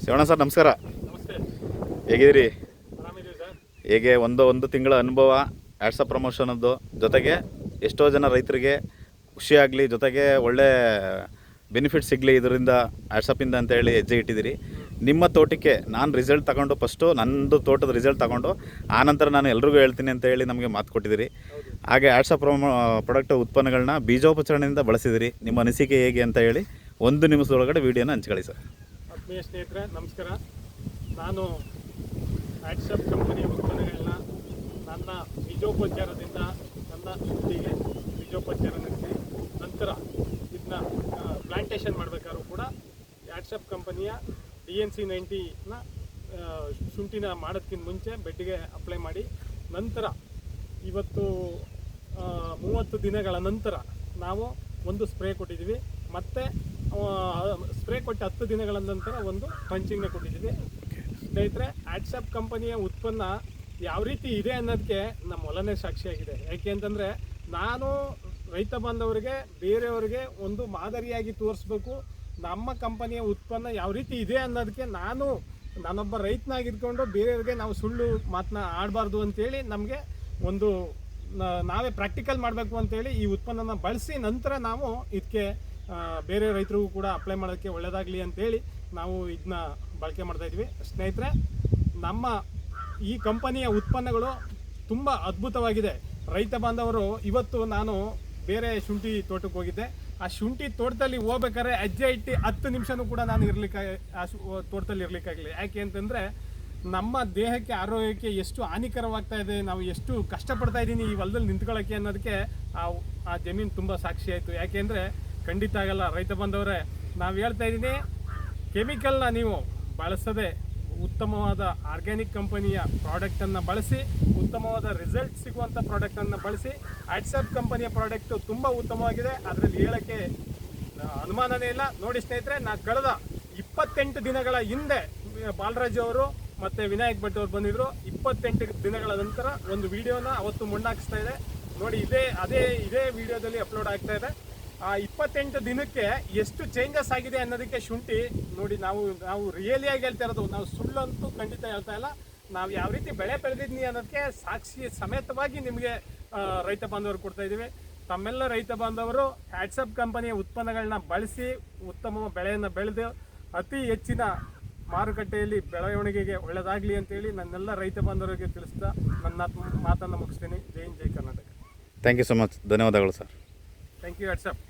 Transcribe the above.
Shivanna sir ನಮಸ್ಕಾರ. ನಮಸ್ತೆ. ಹೇಗಿದ್ದೀರಿ? ಆರಾಮಿದ್ದೀವಿ ಸರ್. ಹೇಗೆ ಒಂದು ತಿಂಗಳ ಅನುಭವ ಆಡ್ಸಪ್ ಪ್ರಮೋಷನದ್ದು, ಜೊತೆಗೆ ಎಷ್ಟೋ ಜನ ರೈತರಿಗೆ ಖುಷಿಯಾಗಲಿ, ಜೊತೆಗೆ ಒಳ್ಳೆ ಬೆನಿಫಿಟ್ ಸಿಗಲಿ ಇದರಿಂದ ಆಡ್ಸಪ್ಪಿಂದ ಅಂತೇಳಿ ಹೆಜ್ಜೆ ಇಟ್ಟಿದ್ದೀರಿ. ನಿಮ್ಮ ತೋಟಕ್ಕೆ ನಾನು ರಿಸಲ್ಟ್ ತಗೊಂಡು ಫಸ್ಟು ನನ್ನದು ತೋಟದ ರಿಸಲ್ಟ್ ತಗೊಂಡು ಆನಂತರ ನಾನು ಎಲ್ರಿಗೂ ಹೇಳ್ತೀನಿ ಅಂತ ಹೇಳಿ ನಮಗೆ ಮಾತು ಕೊಟ್ಟಿದ್ದೀರಿ. ಹಾಗೆ ಆಡ್ಸಪ್ ಪ್ರಾಡಕ್ಟ್ ಉತ್ಪನ್ನಗಳನ್ನ ಬೀಜೋಪಚಾರಣೆಯಿಂದ ಬಳಸಿದಿರಿ. ನಿಮ್ಮ ಅನಿಸಿಕೆ ಹೇಗೆ ಅಂತ ಹೇಳಿ 1 ನಿಮಿಷದೊಳಗಡೆ ವಿಡಿಯೋನ ಹಂಚ್ಕೊಳ್ಳಿ ಸರ್. ಆತ್ಮೀಯ ಸ್ನೇಹಿತರೆ ನಮಸ್ಕಾರ. ನಾನು ಆಡ್ಸಪ್ ಕಂಪನಿಯ ಉತ್ಪನ್ನಗಳನ್ನ ನನ್ನ ಬೀಜೋಪಚಾರದಿಂದ ನನ್ನ ಶುದ್ಧಿಗೆ ಬೀಜೋಪಚಾರ ನಡೆಸಿ ನಂತರ ಇದನ್ನ ಪ್ಲಾಂಟೇಷನ್ ಮಾಡಬೇಕಾದ್ರೂ ಕೂಡ ಆಡ್ಸಪ್ ಕಂಪನಿಯ DNC 90ನ ಶುಂಠಿನ ಮಾಡೋದಕ್ಕಿಂತ ಮುಂಚೆ ಬೆಡ್ಗೆ ಅಪ್ಲೈ ಮಾಡಿ ನಂತರ ಇವತ್ತು 30 ದಿನಗಳ ನಂತರ ನಾವು ಒಂದು ಸ್ಪ್ರೇ ಕೊಟ್ಟಿದ್ದೀವಿ. ಮತ್ತು ಸ್ಪ್ರೇ ಕೊಟ್ಟು 10 ದಿನಗಳ ನಂತರ ಒಂದು ಪಂಚಿಂಗ್ನ ಕೊಟ್ಟಿದ್ದೀವಿ. ಸ್ನೇಹಿತರೆ, ಆಡ್ಸಪ್ ಕಂಪನಿಯ ಉತ್ಪನ್ನ ಯಾವ ರೀತಿ ಇದೆ ಅನ್ನೋದಕ್ಕೆ ನಮ್ಮ ಹೊಲನೇ ಸಾಕ್ಷಿಯಾಗಿದೆ. ಯಾಕೆ ಅಂತಂದರೆ ನಾನು ರೈತ ಬಾಂಧವರಿಗೆ ಬೇರೆಯವರಿಗೆ ಒಂದು ಮಾದರಿಯಾಗಿ ತೋರಿಸ್ಬೇಕು. ನಮ್ಮ ಕಂಪನಿಯ ಉತ್ಪನ್ನ ಯಾವ ರೀತಿ ಇದೆ ಅನ್ನೋದಕ್ಕೆ ನಾನೊಬ್ಬ ರೈತನಾಗಿದ್ಕೊಂಡು ಬೇರೆಯವ್ರಿಗೆ ನಾವು ಸುಳ್ಳು ಮಾತನ್ನ ಆಡಬಾರ್ದು ಅಂತೇಳಿ ನಮಗೆ ಒಂದು ನಾವೇ ಪ್ರಾಕ್ಟಿಕಲ್ ಮಾಡಬೇಕು ಅಂತೇಳಿ ಈ ಉತ್ಪನ್ನನ ಬಳಸಿ ನಂತರ ನಾವು ಇದಕ್ಕೆ ಬೇರೆ ರೈತರಿಗೂ ಕೂಡ ಅಪ್ಲೈ ಮಾಡೋಕ್ಕೆ ಒಳ್ಳೆಯದಾಗಲಿ ಅಂತೇಳಿ ನಾವು ಇದನ್ನ ಬಳಕೆ ಮಾಡ್ತಾಯಿದ್ವಿ. ಸ್ನೇಹಿತರೆ, ನಮ್ಮ ಈ ಕಂಪನಿಯ ಉತ್ಪನ್ನಗಳು ತುಂಬ ಅದ್ಭುತವಾಗಿದೆ. ರೈತ ಬಾಂಧವರು ಇವತ್ತು ನಾನು ಬೇರೆ ಶುಂಠಿ ತೋಟಕ್ಕೆ ಹೋಗಿದ್ದೆ. ಆ ಶುಂಠಿ ತೋಟದಲ್ಲಿ ಹೋಗ್ಬೇಕಾದ್ರೆ ಹೆಜ್ಜೆ ಇಟ್ಟು 10 ನಿಮಿಷನೂ ಕೂಡ ನಾನು ತೋಟದಲ್ಲಿ ಇರಲಿಕ್ಕಾಗಲಿ. ಯಾಕೆ ಅಂತಂದರೆ ನಮ್ಮ ದೇಹಕ್ಕೆ ಆರೋಗ್ಯಕ್ಕೆ ಎಷ್ಟು ಹಾನಿಕರವಾಗ್ತಾ ಇದೆ, ನಾವು ಎಷ್ಟು ಕಷ್ಟಪಡ್ತಾ ಇದ್ದೀನಿ ಈ ಹೊಲದಲ್ಲಿ ನಿಂತ್ಕೊಳ್ಳೋಕ್ಕೆ ಅನ್ನೋದಕ್ಕೆ ಆ ಜಮೀನು ತುಂಬ ಸಾಕ್ಷಿ ಆಯಿತು. ಯಾಕೆ ಅಂದರೆ ಖಂಡಿತ ಆಗಲ್ಲ. ರೈತ ಬಂದವರೇ, ನಾವು ಹೇಳ್ತಾ ಇದ್ದೀನಿ, ಕೆಮಿಕಲ್ನ ನೀವು ಬಳಸದೆ ಉತ್ತಮವಾದ ಆರ್ಗ್ಯಾನಿಕ್ ಕಂಪನಿಯ ಪ್ರಾಡಕ್ಟನ್ನು ಬಳಸಿ ಉತ್ತಮವಾದ ರಿಸಲ್ಟ್ ಸಿಗುವಂಥ ಪ್ರಾಡಕ್ಟನ್ನು ಬಳಸಿ. ಆಡ್ಸಪ್ ಕಂಪನಿಯ ಪ್ರಾಡಕ್ಟು ತುಂಬ ಉತ್ತಮವಾಗಿದೆ, ಅದರಲ್ಲಿ ಹೇಳೋಕ್ಕೆ ಅನುಮಾನನೇ ಇಲ್ಲ. ನೋಡಿ ಸ್ನೇಹಿತರೆ, ನಾನು ಕಳೆದ 28 ದಿನಗಳ ಹಿಂದೆ ಬಾಲರಾಜು ಅವರು ಮತ್ತು ವಿನಾಯಕ್ ಭಟ್ ಅವರು ಬಂದಿದ್ದರು. 28 ದಿನಗಳ ನಂತರ ಒಂದು ವಿಡಿಯೋನ ಅವತ್ತು ಮೊಣ್ಣಾಕಿಸ್ತಾ ಇದೆ ನೋಡಿ. ಇದೇ ವಿಡಿಯೋದಲ್ಲಿ ಅಪ್ಲೋಡ್ ಆಗ್ತಾ ಇದೆ. ಆ 28 ದಿನಕ್ಕೆ ಎಷ್ಟು ಚೇಂಜಸ್ ಆಗಿದೆ ಅನ್ನೋದಕ್ಕೆ ಶುಂಠಿ ನೋಡಿ. ನಾವು ರಿಯಲಿಯಾಗಿ ಹೇಳ್ತಾ ಇರೋದು, ನಾವು ಸುಳ್ಳಂತೂ ಖಂಡಿತ ಹೇಳ್ತಾ ಇಲ್ಲ. ನಾವು ಯಾವ ರೀತಿ ಬೆಳೆ ಬೆಳೆದಿದ್ನಿ ಅನ್ನೋದಕ್ಕೆ ಸಾಕ್ಷಿ ಸಮೇತವಾಗಿ ನಿಮಗೆ ರೈತ ಬಾಂಧವರು ಕೊಡ್ತಾ ಇದ್ದೀವಿ. ತಮ್ಮೆಲ್ಲ ರೈತ ಬಾಂಧವರು ಆಡ್ಸಪ್ ಕಂಪನಿಯ ಉತ್ಪನ್ನಗಳನ್ನ ಬಳಸಿ ಉತ್ತಮ ಬೆಳೆಯನ್ನು ಬೆಳೆದು ಅತಿ ಹೆಚ್ಚಿನ ಮಾರುಕಟ್ಟೆಯಲ್ಲಿ ಬೆಳವಣಿಗೆಗೆ ಒಳ್ಳೆಯದಾಗಲಿ ಅಂತೇಳಿ ನನ್ನೆಲ್ಲ ರೈತ ಬಾಂಧವರಿಗೆ ತಿಳಿಸ್ತಾ ನನ್ನ ಮಾತನ್ನು ಮುಗಿಸ್ತೀನಿ. ಜೈ ಹಿಂದ್, ಜೈ Karnataka. Thank you so much. ಧನ್ಯವಾದಗಳು ಸರ್. Thank you ಆಡ್ಸಪ್.